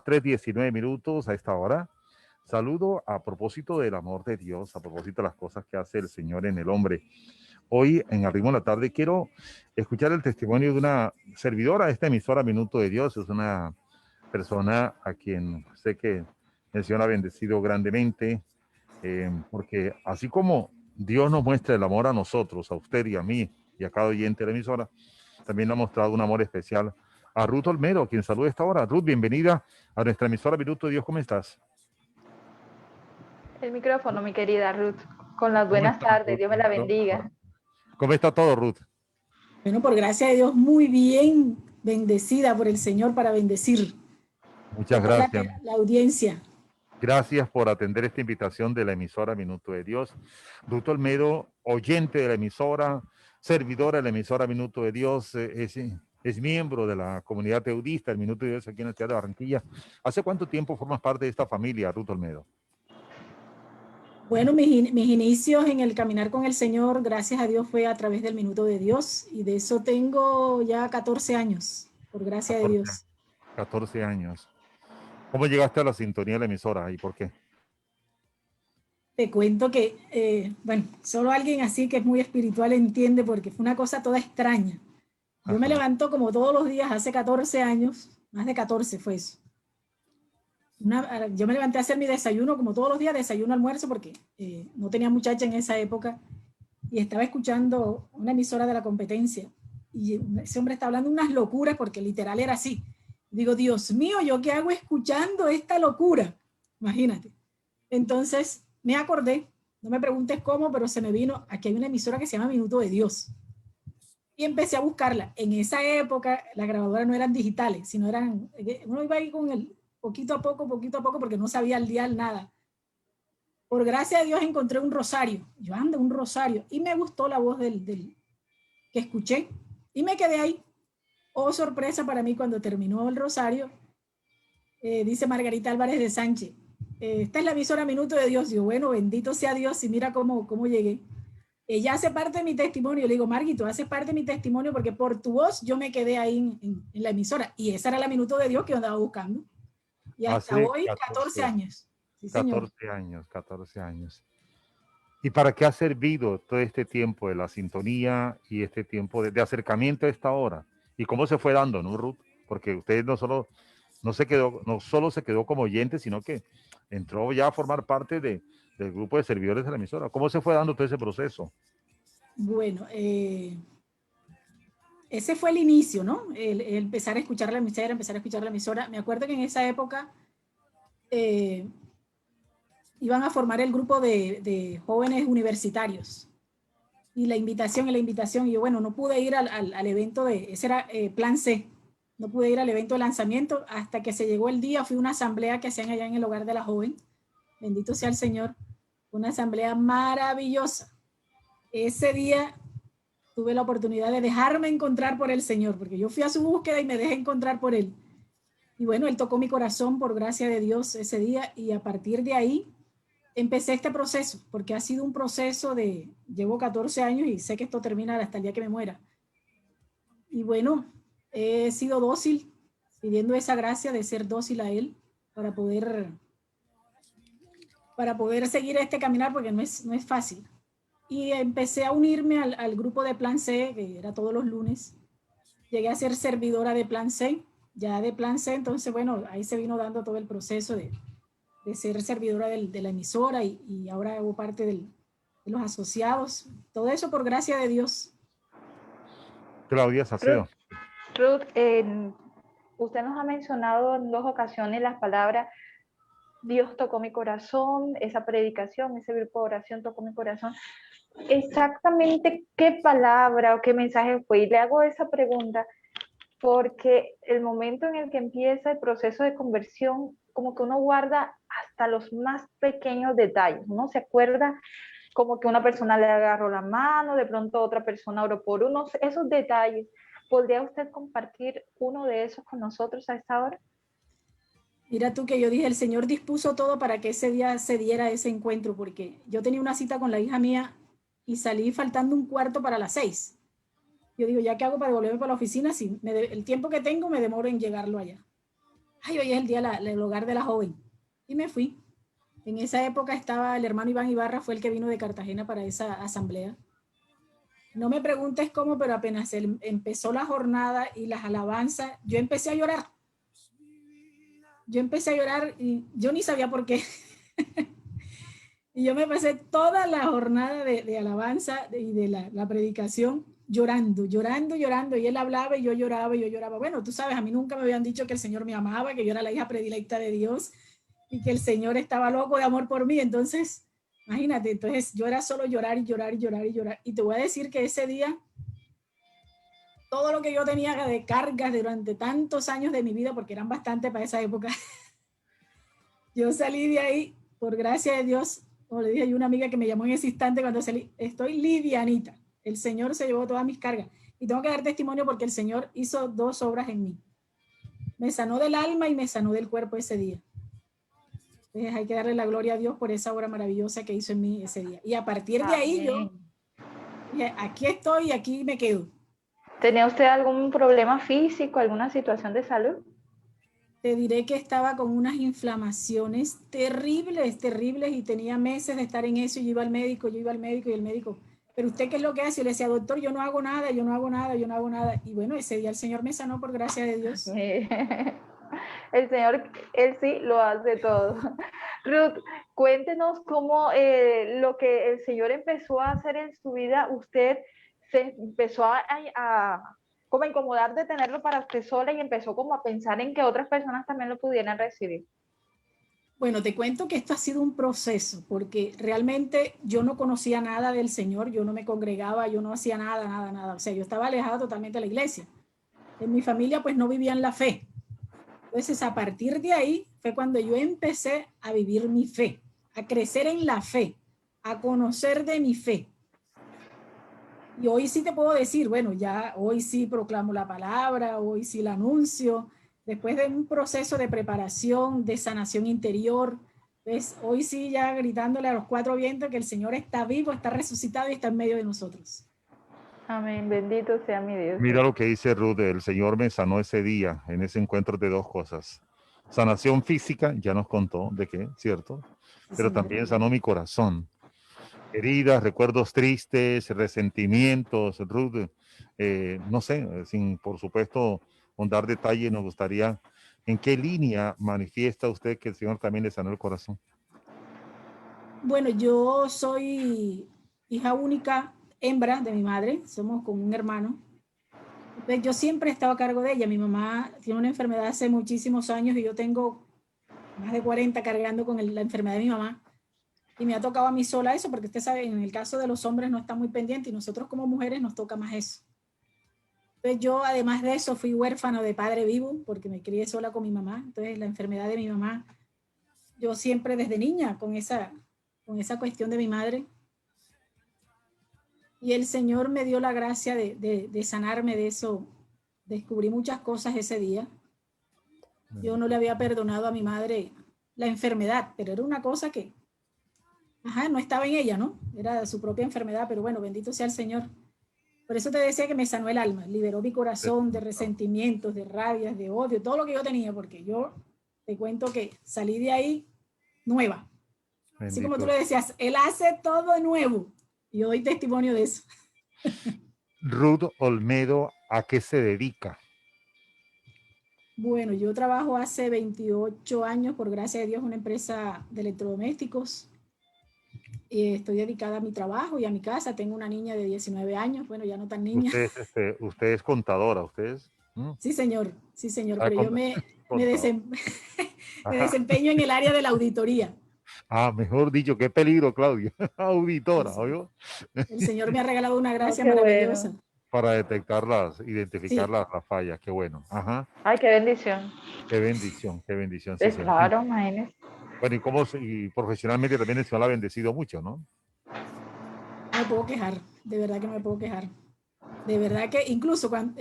3:19 a esta hora. Saludo a propósito del amor de Dios, a propósito de las cosas que hace el Señor en el hombre. Hoy, en Al ritmo de la tarde, quiero escuchar el testimonio de una servidora de esta emisora Minuto de Dios. Es una persona a quien sé que el Señor ha bendecido grandemente, porque así como Dios nos muestra el amor a nosotros, a usted y a mí, y a cada oyente de la emisora, también le ha mostrado un amor especial a Ruth Olmedo, quien saluda a esta hora. Ruth, bienvenida a nuestra emisora Minuto de Dios. ¿Cómo estás? El micrófono, mi querida Ruth, con las ¿Cómo buenas estás, tardes, Ruth? Dios me la bendiga. ¿Cómo está todo, Ruth? Bueno, por gracia de Dios, muy bien, bendecida por el Señor para bendecir Muchas toda gracias. la audiencia. Gracias por atender esta invitación de la emisora Minuto de Dios. Ruth Olmedo, oyente de la emisora, servidora de la emisora Minuto de Dios, es miembro de la comunidad teudista, el Minuto de Dios aquí en la ciudad de Barranquilla. ¿Hace cuánto tiempo formas parte de esta familia, Ruth Olmedo? Bueno, mis inicios en el caminar con el Señor, gracias a Dios, fue a través del Minuto de Dios, y de eso tengo ya 14 años, por gracia de 14, Dios. 14 años. ¿Cómo llegaste a la sintonía de la emisora y por qué? Te cuento que, bueno, solo alguien así que es muy espiritual entiende, porque fue una cosa toda extraña. Yo me Ajá. levanto como todos los días hace 14 años, más de 14 fue eso. Yo me levanté a hacer mi desayuno como todos los días, desayuno, almuerzo, porque no tenía muchacha en esa época, y estaba escuchando una emisora de la competencia, y ese hombre está hablando unas locuras, porque literal era así. Digo, Dios mío, ¿yo qué hago escuchando esta locura? Imagínate. Entonces me acordé, no me preguntes cómo, pero se me vino, aquí hay una emisora que se llama Minuto de Dios, y empecé a buscarla. En esa época las grabadoras no eran digitales, sino eran, uno iba ahí con el poquito a poco, porque no sabía el dial, nada. Por gracia de Dios encontré un rosario. Yo ando, un rosario. Y me gustó la voz del que escuché. Y me quedé ahí. Oh, sorpresa para mí cuando terminó el rosario. Dice Margarita Álvarez de Sánchez. Esta es la emisora Minuto de Dios. Digo, bueno, bendito sea Dios, y mira cómo llegué. Ella hace parte de mi testimonio. Le digo, Margui, tú haces parte de mi testimonio porque por tu voz yo me quedé ahí en la emisora. Y esa era la Minuto de Dios que yo andaba buscando. Y hasta Hace hoy, 14 años. Sí, señor. 14 años, 14 años. ¿Y para qué ha servido todo este tiempo de la sintonía y este tiempo de acercamiento a esta hora? ¿Y cómo se fue dando, no, Ruth? Porque usted no solo se quedó como oyente, sino que entró ya a formar parte del grupo de servidores de la emisora. ¿Cómo se fue dando todo ese proceso? Bueno, ese fue el inicio, ¿no? El empezar a escuchar la emisora, empezar a escuchar la emisora. Me acuerdo que en esa época iban a formar el grupo de jóvenes universitarios. Y la invitación, y yo, bueno, no pude ir al evento ese era Plan C. No pude ir al evento de lanzamiento hasta que se llegó el día. Fui a una asamblea que hacían allá en el Hogar de la Joven. Bendito sea el Señor. Una asamblea maravillosa. Ese día tuve la oportunidad de dejarme encontrar por el Señor, porque yo fui a su búsqueda y me dejé encontrar por Él. Y bueno, Él tocó mi corazón por gracia de Dios ese día, y a partir de ahí empecé este proceso, porque ha sido un proceso llevo 14 años y sé que esto termina hasta el día que me muera. Y bueno, he sido dócil, pidiendo esa gracia de ser dócil a Él para poder seguir este caminar, porque no es fácil. Y empecé a unirme al grupo de Plan C, que era todos los lunes. Llegué a ser servidora de Plan C, ya de Plan C, entonces bueno, ahí se vino dando todo el proceso de ser servidora de la emisora, y ahora hago parte de los asociados. Todo eso por gracia de Dios. Claudia Sacedo. Ruth, usted nos ha mencionado en 2 ocasiones las palabras Dios tocó mi corazón, esa predicación, ese grupo de oración tocó mi corazón. Exactamente qué palabra o qué mensaje fue. Y le hago esa pregunta porque el momento en el que empieza el proceso de conversión, como que uno guarda hasta los más pequeños detalles. Uno se acuerda como que una persona le agarró la mano, de pronto otra persona oró por uno. Esos detalles, ¿podría usted compartir uno de esos con nosotros a esta hora? Mira tú que yo dije, el Señor dispuso todo para que ese día se diera ese encuentro, porque yo tenía una cita con la hija mía y salí faltando un cuarto para las 6. Yo digo, ¿ya qué hago para devolverme para la oficina? Si el tiempo que tengo me demoro en llegarlo allá. ay, hoy es el día del hogar de la joven. Y me fui. En esa época estaba el hermano Iván Ibarra, fue el que vino de Cartagena para esa asamblea. No me preguntes cómo, pero apenas empezó la jornada y las alabanzas, yo empecé a llorar. Yo empecé a llorar y yo ni sabía por qué. Y yo me pasé toda la jornada de alabanza y de la predicación llorando, llorando, llorando. Y él hablaba y yo lloraba y yo lloraba. Bueno, tú sabes, a mí nunca me habían dicho que el Señor me amaba, que yo era la hija predilecta de Dios y que el Señor estaba loco de amor por mí. Entonces, imagínate, entonces yo era solo llorar y llorar y llorar y llorar. Y te voy a decir que ese día, todo lo que yo tenía de cargas durante tantos años de mi vida, porque eran bastante para esa época, yo salí de ahí, por gracia de Dios, como le dije, hay una amiga que me llamó en ese instante cuando salí, estoy livianita, el Señor se llevó todas mis cargas. Y tengo que dar testimonio porque el Señor hizo 2 obras en mí. Me sanó del alma y me sanó del cuerpo ese día. Entonces hay que darle la gloria a Dios por esa obra maravillosa que hizo en mí ese día. Y a partir de ahí yo dije, aquí estoy y aquí me quedo. ¿Tenía usted algún problema físico, alguna situación de salud? Te diré que estaba con unas inflamaciones terribles, terribles, y tenía meses de estar en eso, y yo iba al médico y el médico, pero usted qué es lo que hace, yo le decía, doctor, yo no hago nada, yo no hago nada, yo no hago nada, y bueno, ese día el Señor me sanó por gracia de Dios. El Señor, Él sí lo hace todo. Ruth, cuéntenos cómo lo que el Señor empezó a hacer en su vida, usted se empezó como a incomodar de tenerlo para usted sola y empezó como a pensar en que otras personas también lo pudieran recibir. Bueno, te cuento que esto ha sido un proceso, porque realmente yo no conocía nada del Señor, yo no me congregaba, yo no hacía nada, nada, nada, o sea, yo estaba alejado totalmente de la iglesia. En mi familia pues no vivían la fe. Entonces, a partir de ahí fue cuando yo empecé a vivir mi fe, a crecer en la fe, a conocer de mi fe. Y hoy sí te puedo decir, bueno, ya hoy sí proclamo la palabra, hoy sí la anuncio, después de un proceso de preparación, de sanación interior, pues hoy sí ya gritándole a los 4 vientos que el Señor está vivo, está resucitado y está en medio de nosotros. Amén, bendito sea mi Dios. Mira lo que dice Ruth, el Señor me sanó ese día, en ese encuentro de 2 cosas. Sanación física, ya nos contó de qué, ¿cierto? Pero también sanó mi corazón. Heridas, recuerdos tristes, resentimientos, Ruth, no sé, sin por supuesto dar detalles, nos gustaría, ¿en qué línea manifiesta usted que el Señor también le sanó el corazón? Bueno, yo soy hija única, hembra de mi madre, somos con un hermano. Entonces, yo siempre he estado a cargo de ella. Mi mamá tiene una enfermedad hace muchísimos años y yo tengo más de 40 cargando con la enfermedad de mi mamá. Y me ha tocado a mí sola eso, porque usted sabe, en el caso de los hombres no está muy pendiente y nosotros como mujeres nos toca más eso. Entonces yo, además de eso, fui huérfano de padre vivo, porque me crié sola con mi mamá. Entonces la enfermedad de mi mamá, yo siempre desde niña con esa cuestión de mi madre. Y el Señor me dio la gracia de sanarme de eso. Descubrí muchas cosas ese día. Yo no le había perdonado a mi madre la enfermedad, pero era una cosa que, no estaba en ella, ¿no? Era su propia enfermedad, pero bueno, bendito sea el Señor. Por eso te decía que me sanó el alma, liberó mi corazón de resentimientos, de rabias, de odio, todo lo que yo tenía, porque yo te cuento que salí de ahí nueva. Bendito. Así como tú le decías, Él hace todo nuevo. Y yo doy testimonio de eso. Ruth Olmedo, ¿a qué se dedica? Bueno, yo trabajo hace 28 años, por gracia de Dios, en una empresa de electrodomésticos. Estoy dedicada a mi trabajo y a mi casa. Tengo una niña de 19 años, bueno, ya no tan niña. Usted es contadora, ¿usted es? Sí, señor, pero yo me desempeño en el área de la auditoría. Mejor dicho, qué peligro, Claudia. Auditora, ¿oyó? El Señor me ha regalado una gracia maravillosa. Bueno. Para detectarlas, identificar las fallas, qué bueno. Ajá. Ay, qué bendición. Qué bendición, qué bendición. Sí, claro, imagínese. Bueno, y profesionalmente también el Señor la ha bendecido mucho, ¿no? No me puedo quejar, de verdad que no me puedo quejar. De verdad que incluso cuando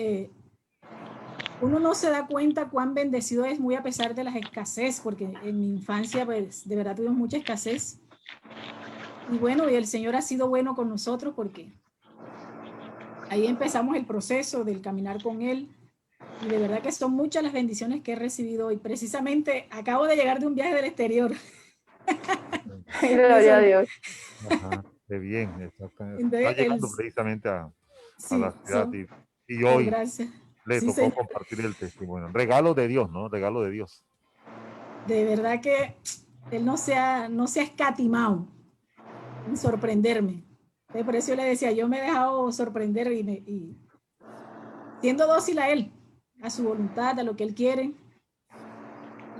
uno no se da cuenta cuán bendecido es, muy a pesar de las escasez, porque en mi infancia, pues, de verdad tuvimos mucha escasez. Y bueno, y el Señor ha sido bueno con nosotros porque ahí empezamos el proceso del caminar con Él. Y de verdad que son muchas las bendiciones que he recibido hoy. Precisamente acabo de llegar de un viaje del exterior. Gloria a Dios. Ajá, qué bien, exactamente. Está Entonces, llegando precisamente a la sí, ciudad son y por hoy gracia. le Sí, tocó señor. compartir el testimonio. Regalo de Dios, ¿no? Regalo de Dios. De verdad que él no se ha escatimado en sorprenderme. Entonces, por eso yo le decía, yo me he dejado sorprender y siendo dócil a él, a su voluntad, a lo que él quiere.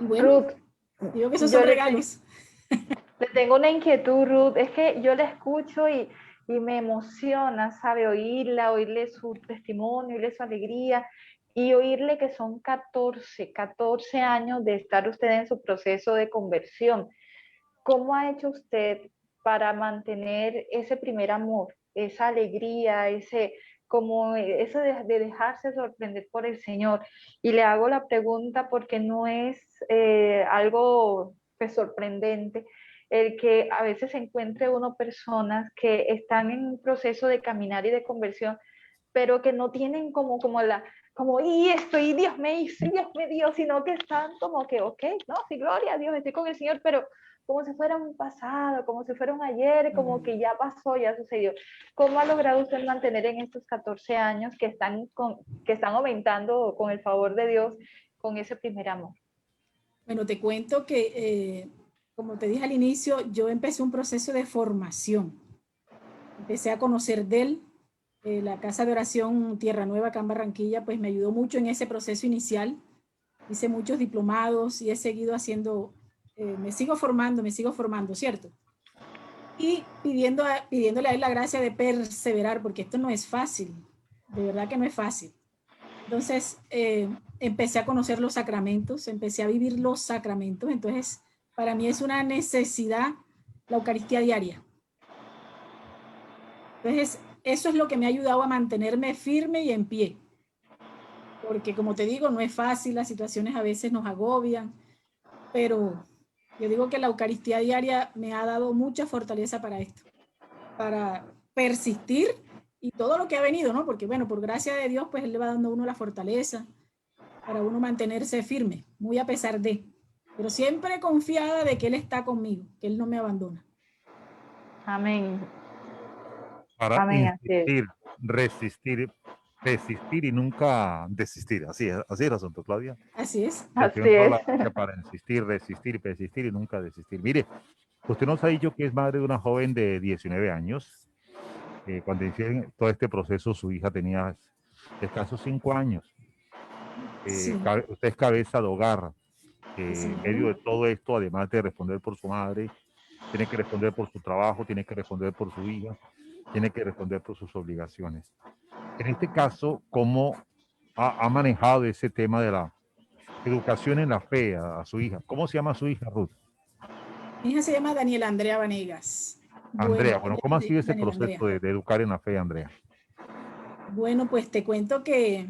Y bueno, Ruth, digo que esos son yo regalos. le tengo una inquietud, Ruth, es que yo la escucho y me emociona, ¿sabe? Oírla, oírle su testimonio, oírle su alegría y oírle que son 14 años de estar usted en su proceso de conversión. ¿Cómo ha hecho usted para mantener ese primer amor, esa alegría, como eso de dejarse sorprender por el Señor? Y le hago la pregunta porque no es algo pues, sorprendente el que a veces se encuentre uno personas que están en un proceso de caminar y de conversión, pero que no tienen y esto, y Dios me hizo, y Dios me dio, sino que están como que, ok, no, sí, gloria a Dios, estoy con el Señor, pero como si fuera un pasado, como si fuera un ayer, como que ya pasó, ya sucedió. ¿Cómo ha logrado usted mantener en estos 14 años que están aumentando con el favor de Dios, con ese primer amor? Bueno, te cuento que, como te dije al inicio, yo empecé un proceso de formación. Empecé a conocer de él. La Casa de Oración Tierra Nueva, acá en Barranquilla, pues me ayudó mucho en ese proceso inicial. Hice muchos diplomados y he seguido haciendo, me sigo formando, ¿cierto? Y pidiéndole a él la gracia de perseverar, porque esto no es fácil, de verdad que no es fácil. Entonces, empecé a conocer los sacramentos, empecé a vivir los sacramentos, entonces, para mí es una necesidad la Eucaristía diaria. Entonces, eso es lo que me ha ayudado a mantenerme firme y en pie, porque como te digo, no es fácil, las situaciones a veces nos agobian, pero yo digo que la Eucaristía diaria me ha dado mucha fortaleza para esto, para persistir y todo lo que ha venido, ¿no? Porque bueno, por gracia de Dios, pues Él le va dando a uno la fortaleza para uno mantenerse firme, muy a pesar de, pero siempre confiada de que Él está conmigo, que Él no me abandona. Amén, Para amén, así es. insistir, resistir, persistir y nunca desistir. Así es el asunto, Claudia. Así es. El Así Señor nos da es. la gracia para insistir, resistir, persistir y nunca desistir. Mire, usted nos ha dicho que es madre de una joven de 19 años. Cuando hicieron todo este proceso, su hija tenía escasos 5 años. Sí, Usted es cabeza de hogar. sí, En señor. medio de todo esto, además de responder por su madre, tiene que responder por su trabajo, tiene que responder por su hija, tiene que responder por sus obligaciones. En este caso, ¿cómo ha manejado ese tema de la educación en la fe a su hija? ¿Cómo se llama su hija, Ruth? Mi hija se llama Daniela Andrea Vanegas. Andrea. Bueno, Bueno, ¿cómo ha sido ese Daniela Andrea. proceso de educar en la fe, Andrea? Bueno, pues te cuento que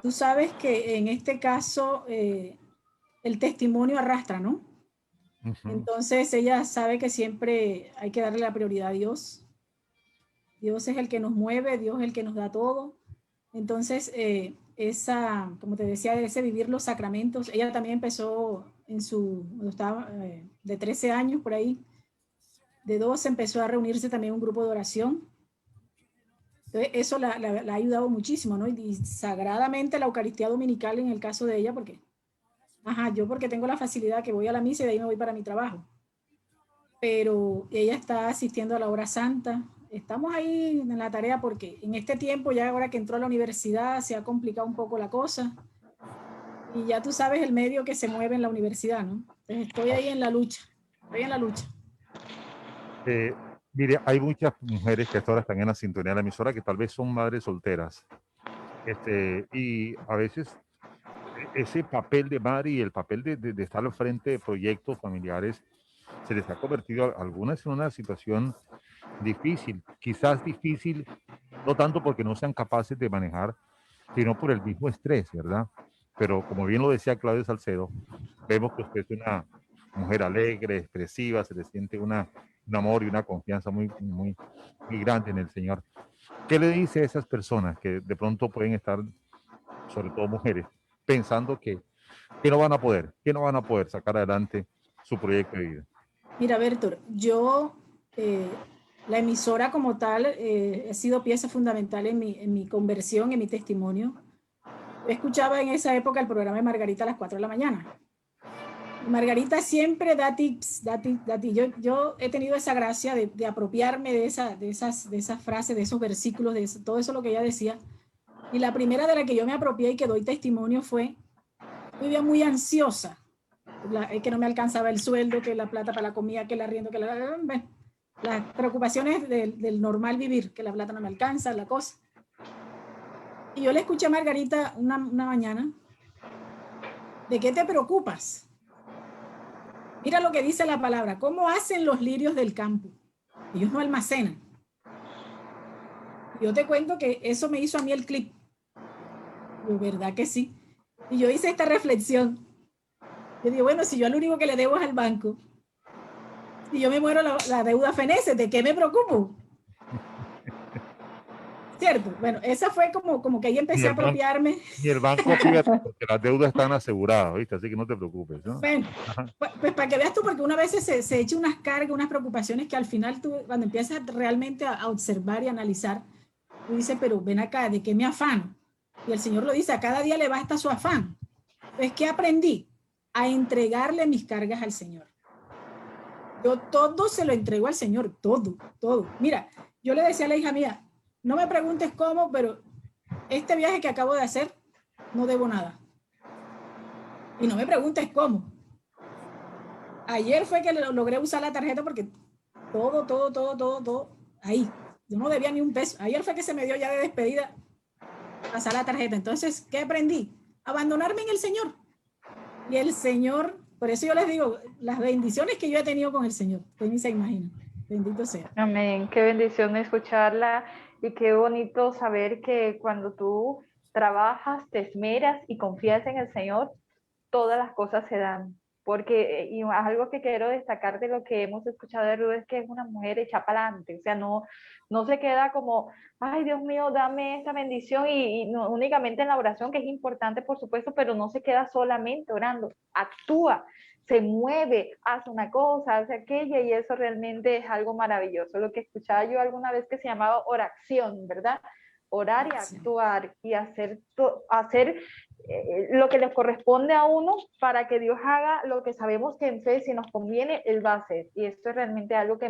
tú sabes que en este caso el testimonio arrastra, ¿no? Uh -huh. Entonces ella sabe que siempre hay que darle la prioridad a Dios. Dios es el que nos mueve, Dios es el que nos da todo. Entonces, como te decía, ese vivir los sacramentos, ella también empezó cuando estaba de 13 años por ahí, de 12 empezó a reunirse también un grupo de oración. Entonces, eso la ha ayudado muchísimo, ¿no? Y sagradamente la Eucaristía Dominical en el caso de ella, porque, yo porque tengo la facilidad que voy a la misa y de ahí me voy para mi trabajo. Pero ella está asistiendo a la hora santa. Estamos ahí en la tarea porque en este tiempo, ya ahora que entró a la universidad, se ha complicado un poco la cosa. Y ya tú sabes el medio que se mueve en la universidad, ¿no? Entonces estoy ahí en la lucha, estoy en la lucha. Eh, Mire, hay muchas mujeres que ahora están en la sintonía de la emisora que tal vez son madres solteras. Y a veces ese papel de madre y el papel de estar al frente de proyectos familiares se les ha convertido a algunas en una situación difícil, quizás difícil, no tanto porque no sean capaces de manejar, sino por el mismo estrés, ¿verdad? Pero como bien lo decía Claudia Salcedo, vemos que usted es una mujer alegre, expresiva, se le siente un amor y una confianza muy grande en el Señor. ¿Qué le dice a esas personas que de pronto pueden estar sobre todo mujeres, pensando que no van a poder sacar adelante su proyecto de vida. Mira, Bertor, yo, la emisora como tal, ha sido pieza fundamental en mi conversión, en mi testimonio. Yo escuchaba en esa época el programa de Margarita a las 4 de la mañana. Margarita siempre da tips, da tips, da tips. Yo he tenido esa gracia de apropiarme de esas frases, de esos versículos, todo eso lo que ella decía. Y la primera de la que yo me apropié y que doy testimonio fue, vivía muy ansiosa, que no me alcanzaba el sueldo, que la plata para la comida, que el arriendo, que las preocupaciones del normal vivir, que la plata no me alcanza, la cosa. Y yo le escuché a Margarita una mañana, ¿de qué te preocupas? Mira lo que dice la palabra, ¿cómo hacen los lirios del campo? Ellos no almacenan. Yo te cuento que eso me hizo a mí el clip. Yo, ¿verdad que sí? Y yo hice esta reflexión. Yo digo, bueno, si yo lo único que le debo es al banco, si yo me muero la deuda fenece, ¿de qué me preocupo? ¿Cierto? Bueno, esa fue como que ahí empecé a apropiarme. Y el banco, fíjate, porque las deudas están aseguradas, ¿viste? Así que no te preocupes, ¿no? Bueno, pues para que veas tú, porque una vez se echa unas cargas, unas preocupaciones que al final tú, cuando empiezas realmente a observar y analizar, tú dices, pero ven acá, ¿de qué me afano? Y el Señor lo dice, a cada día le basta su afán. Entonces, ¿qué aprendí? A entregarle mis cargas al Señor. Yo todo se lo entrego al Señor, todo, todo. Mira, yo le decía a la hija mía, no me preguntes cómo, pero este viaje que acabo de hacer, no debo nada. Y no me preguntes cómo. Ayer fue que logré usar la tarjeta porque todo, ahí. Yo no debía ni un peso. Ayer fue que se me dio ya de despedida pasar la tarjeta. Entonces, ¿qué aprendí? Abandonarme en el Señor. Y el Señor, por eso yo les digo, las bendiciones que yo he tenido con el Señor, ustedes ni se imaginan. Bendito sea. Amén, qué bendición escucharla y qué bonito saber que cuando tú trabajas, te esmeras y confías en el Señor, todas las cosas se dan. Porque, y algo que quiero destacar de lo que hemos escuchado de Ruth es que es una mujer hecha para adelante, o sea, no se queda como, ay Dios mío, dame esta bendición y no únicamente en la oración, que es importante por supuesto, pero no se queda solamente orando, actúa, se mueve, hace una cosa, hace aquella y eso realmente es algo maravilloso. Lo que escuchaba yo alguna vez que se llamaba oración, ¿verdad? Orar y actuar y hacer lo que les corresponde a uno para que Dios haga lo que sabemos que en fe, si nos conviene, Él va a hacer. Y esto es realmente algo que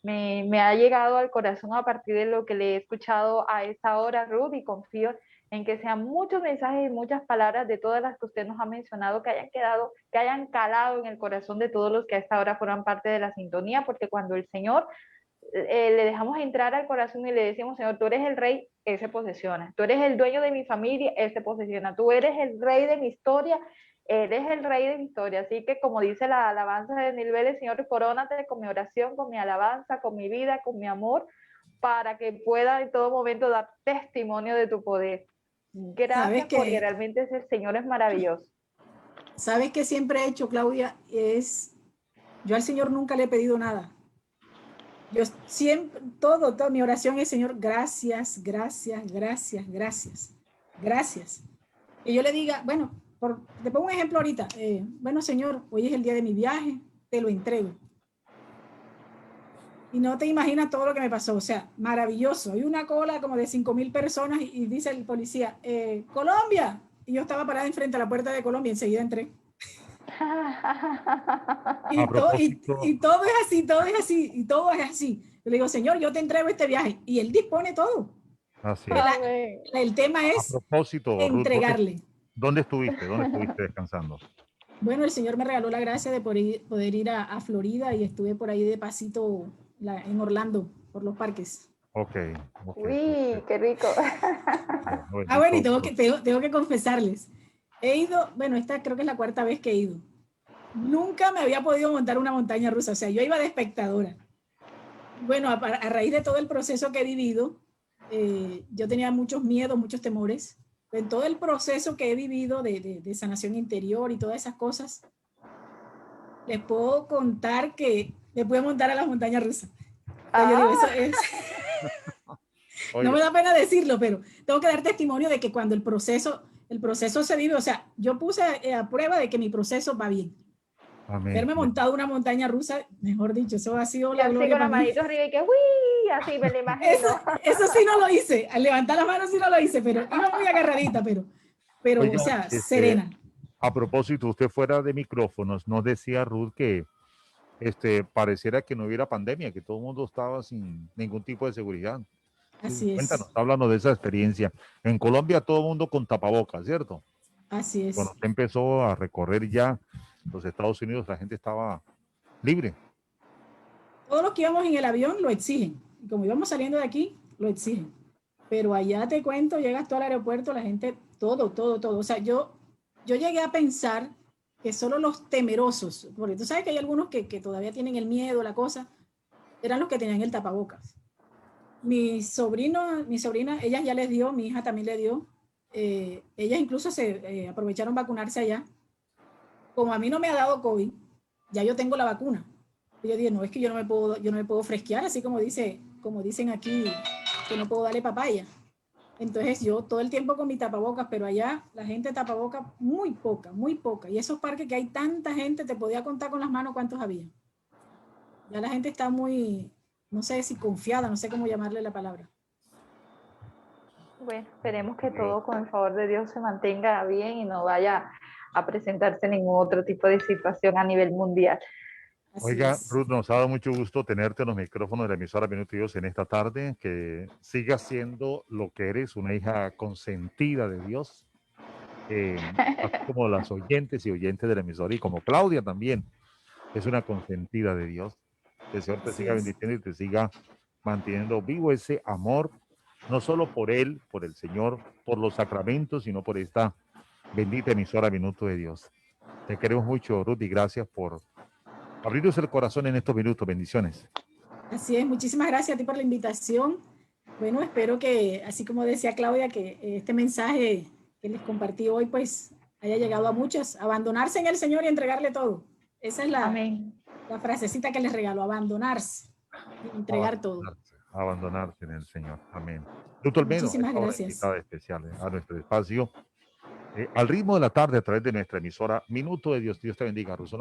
me ha llegado al corazón a partir de lo que le he escuchado a esta hora, Ruth, y confío en que sean muchos mensajes y muchas palabras de todas las que usted nos ha mencionado que hayan quedado, que hayan calado en el corazón de todos los que a esta hora forman parte de la sintonía, porque cuando el Señor le dejamos entrar al corazón y le decimos, Señor, tú eres el rey, Él se posesiona. Tú eres el dueño de mi familia, Él se posesiona. Tú eres el rey de mi historia, eres el rey de mi historia. Así que como dice la alabanza de Neil Vélez, Señor, corónate con mi oración, con mi alabanza, con mi vida, con mi amor, para que pueda en todo momento dar testimonio de tu poder. Gracias porque realmente ese Señor es maravilloso. ¿Sabes qué siempre he hecho, Claudia? Yo al Señor nunca le he pedido nada. Yo siempre, toda mi oración es, Señor, gracias, gracias, gracias, gracias, gracias. Que yo le diga, bueno, te pongo un ejemplo ahorita. Bueno, Señor, hoy es el día de mi viaje, te lo entrego. Y no te imaginas todo lo que me pasó, o sea, maravilloso. Hay una cola como de 5,000 personas y dice el policía, Colombia. Y yo estaba parada enfrente a la puerta de Colombia, enseguida entré. y todo es así, todo es así, y todo es así. Yo le digo, Señor, yo te entrego este viaje. Y Él dispone todo. Así es. El tema es entregarle. Ruth, ¿dónde estuviste? ¿Dónde estuviste descansando? Bueno, el Señor me regaló la gracia de poder ir a Florida y estuve por ahí de pasito en Orlando, por los parques. Okay. Uy, qué rico. Bueno, y tengo que confesarles. He ido, bueno, esta creo que es la 4ª vez que he ido. Nunca me había podido montar una montaña rusa, o sea, yo iba de espectadora. Bueno, a raíz de todo el proceso que he vivido, yo tenía muchos miedos, muchos temores. En todo el proceso que he vivido de sanación interior y todas esas cosas, les puedo contar que me puedo montar a las montañas rusas. Yo digo, eso es... No me da pena decirlo, pero tengo que dar testimonio de que cuando el proceso el proceso se vive, o sea, yo puse a prueba de que mi proceso va bien. Amén. Haberme montado una montaña rusa, mejor dicho, eso ha sido Y la así gloria con las para mí. manitos arriba y que ¡uy! Así me lo imagino. Eso sí no lo hice, al levantar las manos sí no lo hice, pero iba muy agarradita, pero Oiga, o sea, serena. a propósito, usted fuera de micrófonos, nos decía Ruth que pareciera que no hubiera pandemia, que todo el mundo estaba sin ningún tipo de seguridad. Sí, Así cuéntanos, es, háblanos de esa experiencia. En Colombia todo el mundo con tapabocas, ¿cierto? así Cuando es. usted empezó a recorrer ya los Estados Unidos, la gente estaba libre. Todos los que íbamos en el avión lo exigen, y como íbamos saliendo de aquí, lo exigen. Pero allá te cuento, llegas tú al aeropuerto, la gente, todo. O sea, yo llegué a pensar que solo los temerosos, porque tú sabes que hay algunos que todavía tienen el miedo, la cosa, eran los que tenían el tapabocas. Mi sobrina, ellas ya les dio, mi hija también le dio. Ellas incluso se aprovecharon vacunarse allá. Como a mí no me ha dado COVID, ya yo tengo la vacuna. Y yo dije, no, es que yo no me puedo fresquear, así como dicen aquí, que no puedo darle papaya. Entonces yo todo el tiempo con mi tapabocas, pero allá la gente tapabocas muy poca. Y esos parques que hay tanta gente, te podía contar con las manos cuántos había. Ya la gente está muy, no sé si confiada, no sé cómo llamarle la palabra. Bueno, esperemos que todo con el favor de Dios se mantenga bien y no vaya a presentarse ningún otro tipo de situación a nivel mundial. Así Oiga, es. Ruth, nos ha dado mucho gusto tenerte en los micrófonos de la emisora Minuto Dios en esta tarde, que sigas siendo lo que eres, una hija consentida de Dios, así como las oyentes y oyentes de la emisora, y como Claudia también, es una consentida de Dios. Que el Señor te Así siga es. bendiciendo y te siga manteniendo vivo ese amor, no solo por Él, por el Señor, por los sacramentos, sino por esta bendita emisora Minuto de Dios. Te queremos mucho, Ruth, y gracias por abrirnos el corazón en estos minutos. Bendiciones. Así es. Muchísimas gracias a ti por la invitación. Bueno, espero que, así como decía Claudia, que este mensaje que les compartí hoy, pues haya llegado a muchos. Abandonarse en el Señor y entregarle todo. Esa es Amén. la frasecita que les regalo, abandonarse y entregar todo. Abandonarse en el Señor. Amén. Ruth Olmedo, Muchísimas esta hora gracias. invitada especial a nuestro espacio, al ritmo de la tarde a través de nuestra emisora Minuto de Dios. Dios te bendiga, Ruth.